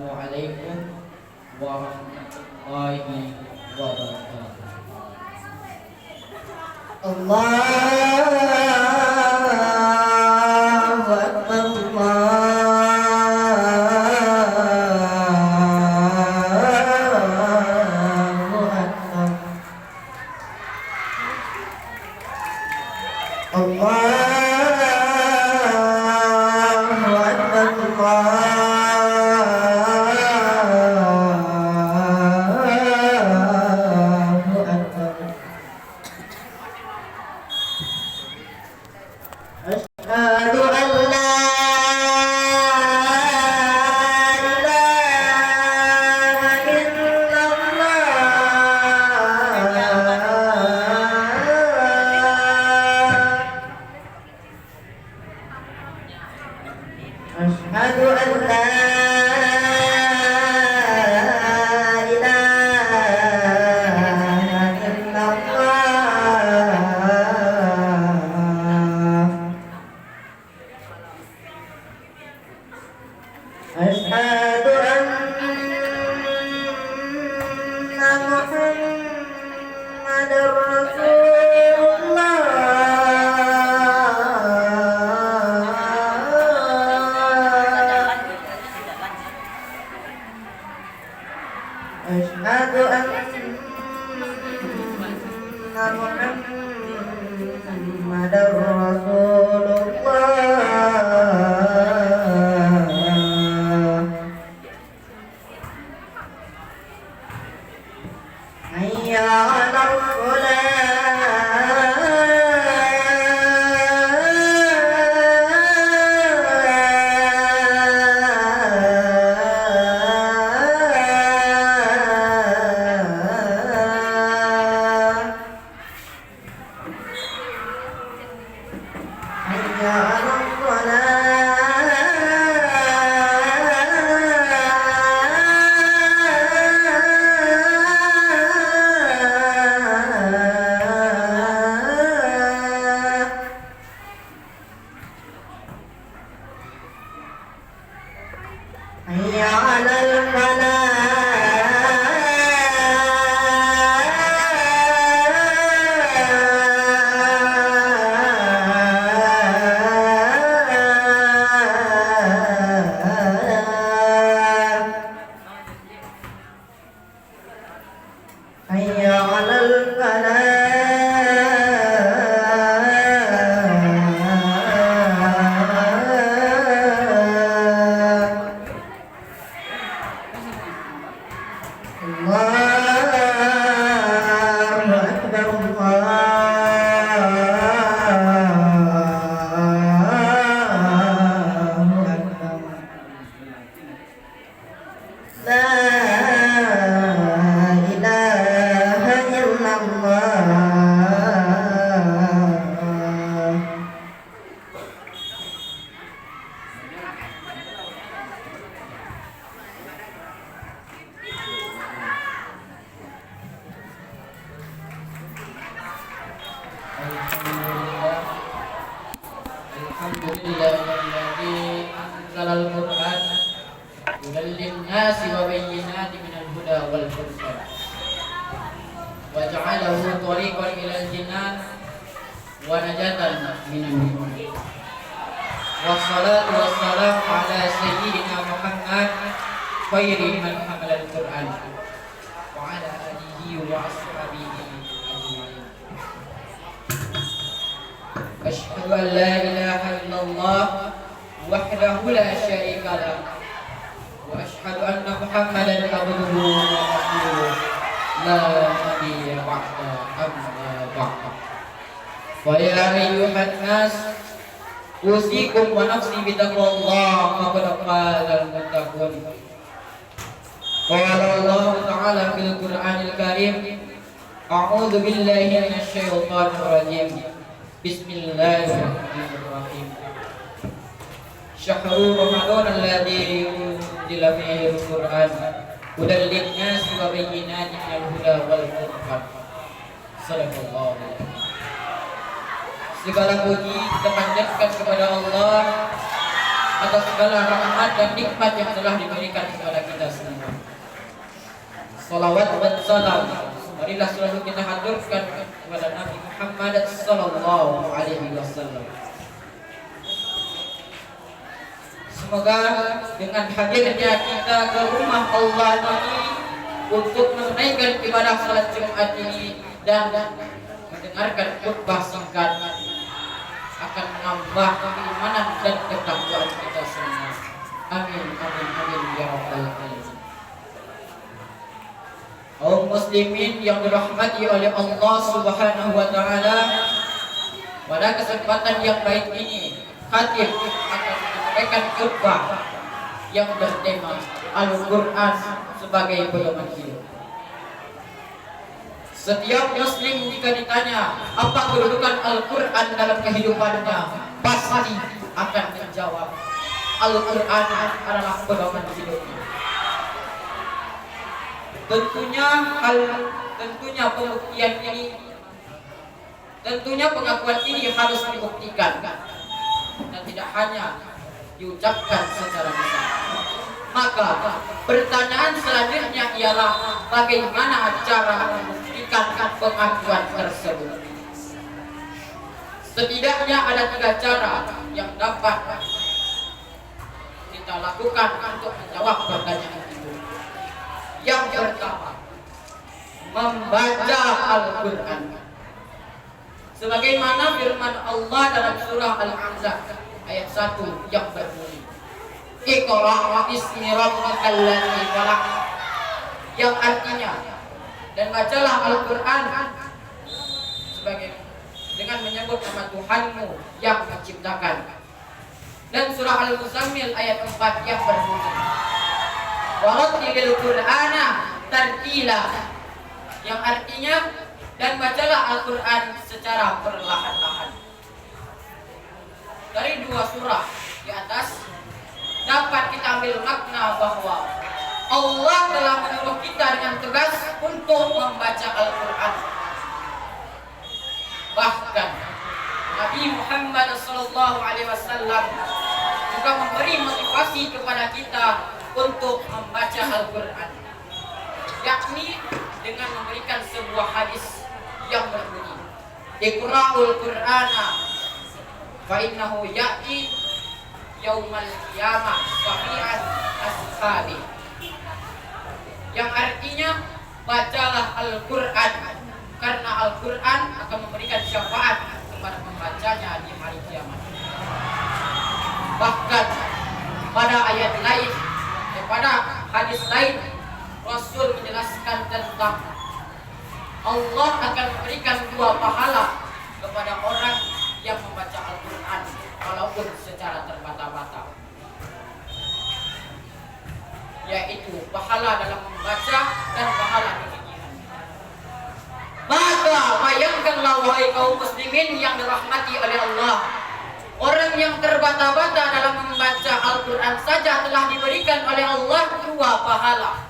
Assalamualaikum warahmatullahi wabarakatuh. Allahu Akbar, Allahu Akbar, Allahu Akbar, Allahu Akbar. Asyhadu an la ilaha illallah. Asyhadu an la ilaha illallah. Asyhadu anna Muhammadar Rasulullah. Asyhadu anna Muhammadar Rasulullah. Hayya 'alal falah. Hayya 'alal falah. Hayya 'alal falah. Hayya 'alal falah. Allahu Akbar, Allahu Akbar. La ilaha illallah. Alhamdulillahilladzi anzalal Qur'an hudan lin-nasi wa bayyinatin minal huda wal furqan wa ja'alahu tariqan ilal jinan wa najatan minan nar. Wassalatu wassalamu ala sayyidina Muhammad khairi man hamalal Qur'an wa ala alihi wa ashabihi ajma'in. Asyhadu an la ilaha illallah wahdahu la syarika lah wa asyhadu anna Muhammadan abduhu wa rasuluh la nabiyya ba'da amma ba'd. Fa ya ayyuhan nas usikum wa nafsi bitaqwallah faqad qala al-muttaqun. Qala Allah ta'ala fil Qur'anil Karim, a'udzu billahi minasy syaithanir rajim. Bismillahirrahmanirrahim. Syahrul Ramadan alladzi unzila fihi al-Qur'an hudan lin-nasi wa bayyinatin minal huda wal furqan. Sadaqallahu. Segala puji kita panjatkan kepada Allah atas segala rahmat dan nikmat yang telah diberikan kepada kita. salawat dan salam marilah selalu kita haturkan kepada Nabi Muhammad sallallahu alaihi wasallam. Semoga dengan hadirnya kita ke rumah Allah ini untuk menunaikan ibadah salat Jumat ini dan mendengarkan khutbah singkat akan menambah keimanan dan ketakwaan kita semua. Amin amin amin ya rabbal alamin. Kaum muslimin yang dirahmati oleh Allah Subhanahu wa taala, pada kesempatan yang baik ini khatib akan menyampaikan khutbah yang bertema Al-Qur'an sebagai pedoman hidup. Setiap muslim jika ditanya apa kedudukan Al-Qur'an dalam kehidupannya, pasti akan menjawab Al-Qur'an adalah pedoman hidupnya. Tentunya pengakuan ini harus dibuktikan dan tidak hanya diucapkan secara lisan. Maka pertanyaan selanjutnya ialah bagaimana cara membuktikan pengakuan tersebut. Setidaknya ada 3 cara yang dapat kita lakukan untuk menjawab pertanyaan itu. Yang pertama, membaca Al-Qur'an. Sebagaimana firman Allah dalam surah Al-Ahzab ayat 1 yang berbunyi, Iqra' bismi rabbikal ladzi khalaq, yang artinya dan bacalah Al-Qur'an sebagai dengan menyebut nama Tuhanmu yang menciptakan. Dan surah Al-Muzammil ayat 4 yang berbunyi, Warattilil Qur'ana tartila, yang artinya dan bacalah Al-Qur'an secara perlahan-lahan. Dari 2 surah di atas dapat kita ambil makna bahwa Allah telah menyuruh kita dengan tegas untuk membaca Al-Qur'an. Bahkan Nabi Muhammad SAW juga memberi motivasi kepada kita untuk membaca Al-Qur'an, yakni dengan memberikan sebuah hadis yang berbunyi, Iqra'ul Qur'ana fa innahu ya'ti yaumal qiyamah syafi'an ashabi, yang artinya bacalah Al-Qur'an karena Al-Qur'an akan memberikan syafaat kepada pembacanya di hari kiamat. Bahkan pada ayat lain, pada hadis lain, Rasul menjelaskan tentang Allah akan memberikan 2 pahala kepada orang yang membaca Al-Qur'an walaupun secara terbata-bata, yaitu pahala dalam membaca dan pahala kegigihan. Maka bayangkanlah wahai kaum muslimin yang dirahmati oleh Allah, orang yang terbata-bata dalam membaca Al-Qur'an saja telah diberikan oleh Allah 2 pahala.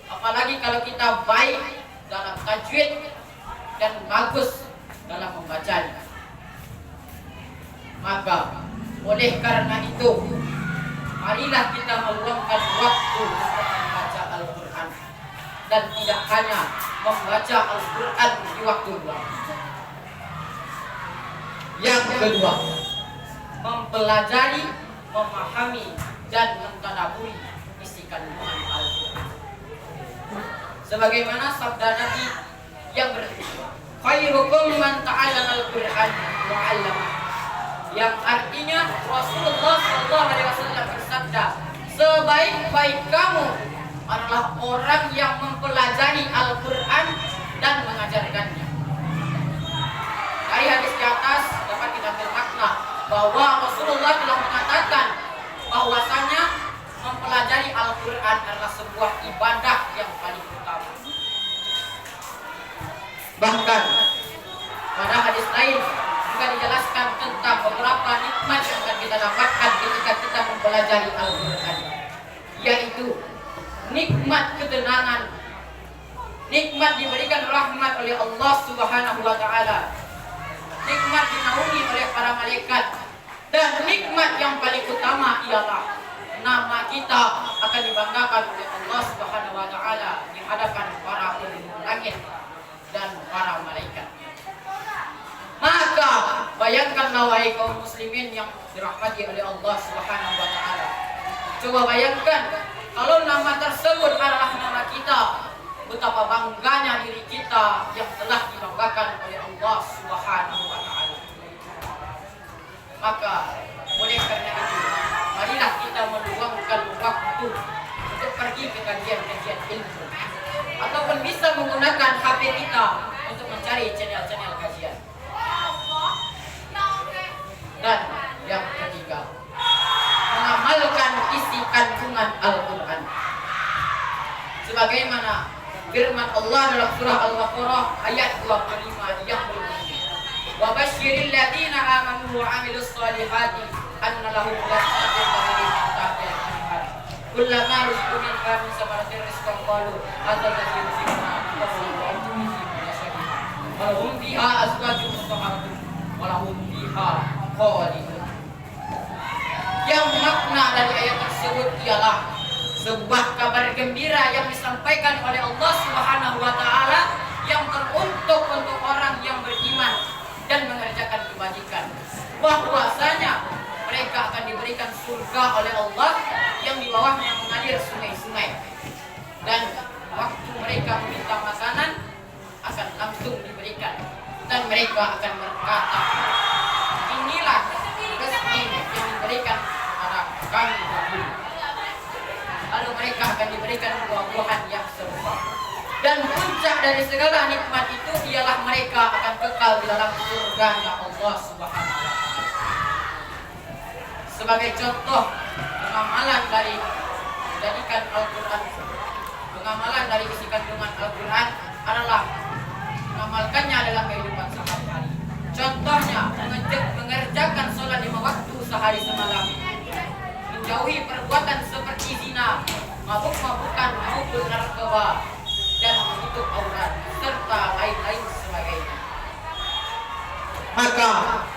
Apalagi kalau kita baik dalam tajwid dan bagus dalam membacanya. Maka oleh karena itu, marilah kita meluangkan waktu untuk membaca Al-Qur'an, dan tidak hanya membaca Al-Qur'an di waktu luang. Yang kedua, mempelajari, memahami dan mentadabburi isi kandungan Al-Qur'an. Sebagaimana sabda Nabi yang berbunyi, khairukum man ta'allama al-Qur'an wa 'allama, yang artinya Rasulullah SAW bersabda, sebaik-baik kamu adalah orang yang mempelajari Al-Qur'an dan mengajarkannya. Dari hadis di atas dapat kita bermakna bahwa Rasulullah telah mengatakan bahwasanya mempelajari Al-Qur'an adalah sebuah ibadah yang paling utama. Bahkan pada hadis lain juga dijelaskan tentang beberapa nikmat yang akan kita dapatkan ketika kita mempelajari Al-Qur'an, yaitu nikmat ketenangan, nikmat diberikan rahmat oleh Allah Subhanahu wa taala, nikmat dinaungi oleh para malaikat, dan nikmat yang paling utama ialah nama kita akan dibanggakan oleh Allah Subhanahu wa taala di hadapan para penduduk langit dan para malaikat. Maka bayangkanlah wahai kaum muslimin yang dirahmati oleh Allah Subhanahu wa taala. Coba bayangkan kalau nama tersebut adalah nama kita, betapa bangganya diri kita yang telah dibanggakan oleh Allah Subhanahu wa taala. Maka oleh karena itu, marilah kita meluangkan waktu untuk pergi ke kajian-kajian ilmu, ataupun bisa menggunakan HP kita untuk mencari channel-channel kajian. Dan yang ketiga, mengamalkan isi kandungan Al-Quran. Sebagaimana firman Allah dalam surah Al-Baqarah ayat 25 yang berbunyi, wa basyiril ladzina amanu wa 'amilus shalihati anna lahum jannatin tajri min tahtiha al-anhar kullama rizqu minha min samaratin rizqan qalu hadza alladhi rizqna wa antum wa lahum fiha azwajun mutahharatun wa lahum fiha khalidun. Yang makna dari ayat tersebut ialah sebuah kabar gembira yang disampaikan oleh Allah Subhanahu wa taala yang teruntuk untuk orang yang beriman dan mengerjakan kebajikan, bahwasanya mereka akan diberikan surga oleh Allah yang di bawahnya mengalir sungai-sungai, dan waktu mereka meminta makanan akan langsung diberikan, dan mereka akan berkata, inilah rezeki yang diberikan kepada kami dahulu. Lalu mereka akan diberikan buah-buahan yang serupa. Dan puncak dari segala nikmat itu ialah mereka akan kekal di dalam surganya Allah Subhanahu wa taala. Sebagai contoh pengamalan dari menjadikan Al-Quran, pengamalan dari isi kandungan Al-Quran adalah mengamalkannya dalam kehidupan sehari-hari. Contohnya mengerjakan sholat 5 waktu sehari semalam, menjauhi perbuatan seperti zina, mabuk-mabukan maupun narkoba, dan menutup aurat serta lain-lain sebagainya. Maka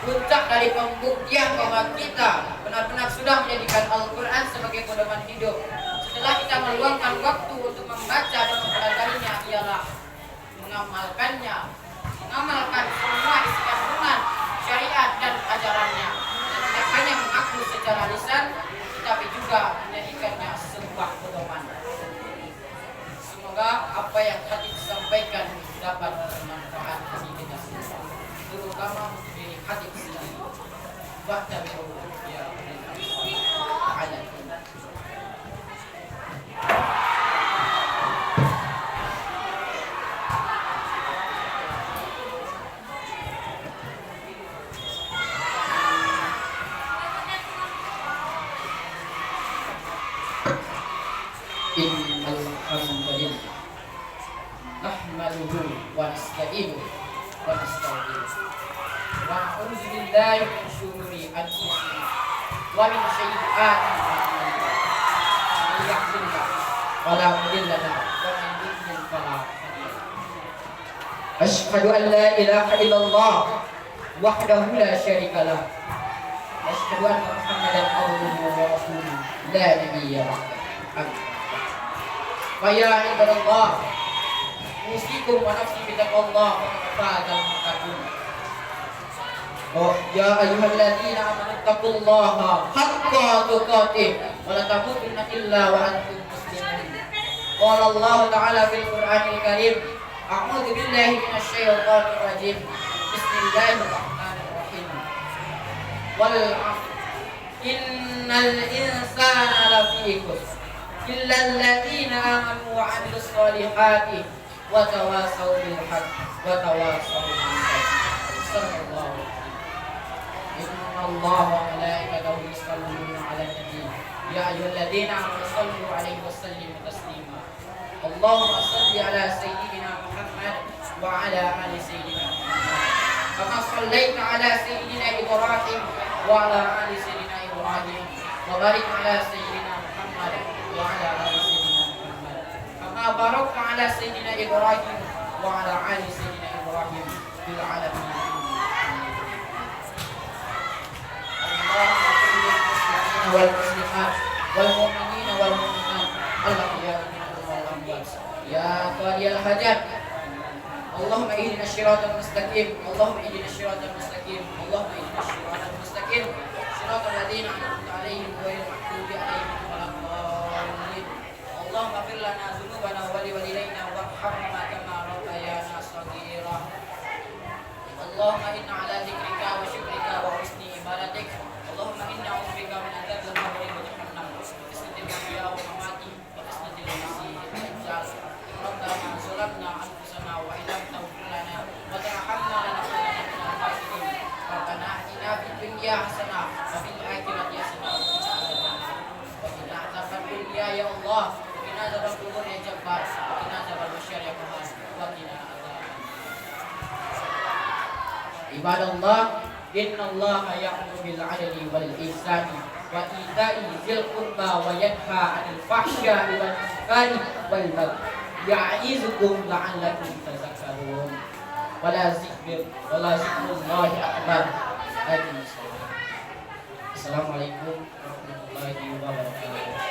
puncak dari pembuktian bahwa kita benar-benar sudah menjadikan Al-Quran sebagai pedoman hidup setelah kita meluangkan waktu untuk membaca dan mempelajarinya ialah mengamalkannya, mengamalkan semua isi kandungan syariat dan ajarannya, dan tidak hanya mengaku secara lisan tetapi juga menjadikannya sebuah pedoman. Semoga apa yang tadi disampaikan dapat bermanfaat bagi kita semua, terutama di hati sendiri. Bahkan ya ada innal hamdalillah nahmaduhu wa nasta'inuhu wa nastaghfiruh wa na'udzu billahi min shururi anfusina wa min sayyiati a'malina. Man yahdihillahu fala mudilla lahu wa man yudlil fala hadiya lahu. Asyhadu an la ilaha illallah wahdahu la syarika lahu wa asyhadu anna Muhammadan abduhu wa rasuluhu la nabiyya ba'dahu. Faya ibadallah, usikum wa nafsi bitaqwallah wa taqaddal muttaqin. Oh ya ayyuhalladzina amanu taqullaha haqqa tuqatih wa la tamutunna illa wa antum muslimun. Qala Allah ta'ala fil Qur'anil Karim, a'udzu billahi minasy syaithanir rajim. Bismillahirrahmanirrahim. Wal 'asr innal insana lafi khusr illa alladziina aamanu wa 'amilus shalihati wa tawassaw bil haqqi wa tawassaw bis sabr. Sallallahu alaihi wasallam. Inna Allaha wa malaikatahu yusholluna 'alan nabi ya ayyuhalladziina aamanu shallu 'alaihi wa sallimu taslima. Allahumma shalli 'ala sayyidina Muhammad wa 'ala ali sayyidina Muhammad kama shallaita 'ala sayyidina Ibrahim wa 'ala ali sayyidina Ibrahim wa barik 'ala sayyidina Muhammad wa 'ala ali sayyidina Muhammad kama barakta 'ala sayyidina Ibrahim wa 'ala ali sayyidina Ibrahim fil 'alamin. Allahumma salli 'alal muslimina wal muslimat wal mu'minina wal mu'minat al-ahya'i minhum wal amwat ya qadiyal hajat. Allahumma ihdina syiratal mustaqim. Allahumma ihdina syiratal mustaqim. Allahumma ihdina syiratal mustaqim. Syiratal ladzina an'amta 'alaihim ghairil maghdubi 'alaihim waladdallin. Allahumma ighfir lana dzunubana wa li walidayna warhamna kama rabbayana shaghira. Allahumma inna 'ala dzikrika wa syukrika wa husni ibadatik. Allahumma inna a'udzubika min adzabil qabri wa jahannam wa fitnatil mahya wa mamati wa fitnatil masiihid dajjal. Rabbana zalamna anfusana wa illam taghfir lana wa tarhamna lanakunanna minal khasirin. Rabbana atina fid dunya hasanah wa fil akhirati hasanah wa qina adzabannar. Wa qina adzaban dunya ya Allah, wa qina adzabal qubur ya Jabbar, wa qina adzabal masyar ya Qahhar, wa qina adzaban. Ibadallah, innallaha ya'muru bil 'adli wal ihsani wa ita'i dzil qurba wa yanha 'anil fahsya'i wal munkari wal baghi ya'izukum la'allakum tadhakkarun. Wala zikrullahi akbar. Assalamualaikum warahmatullahi wabarakatuh.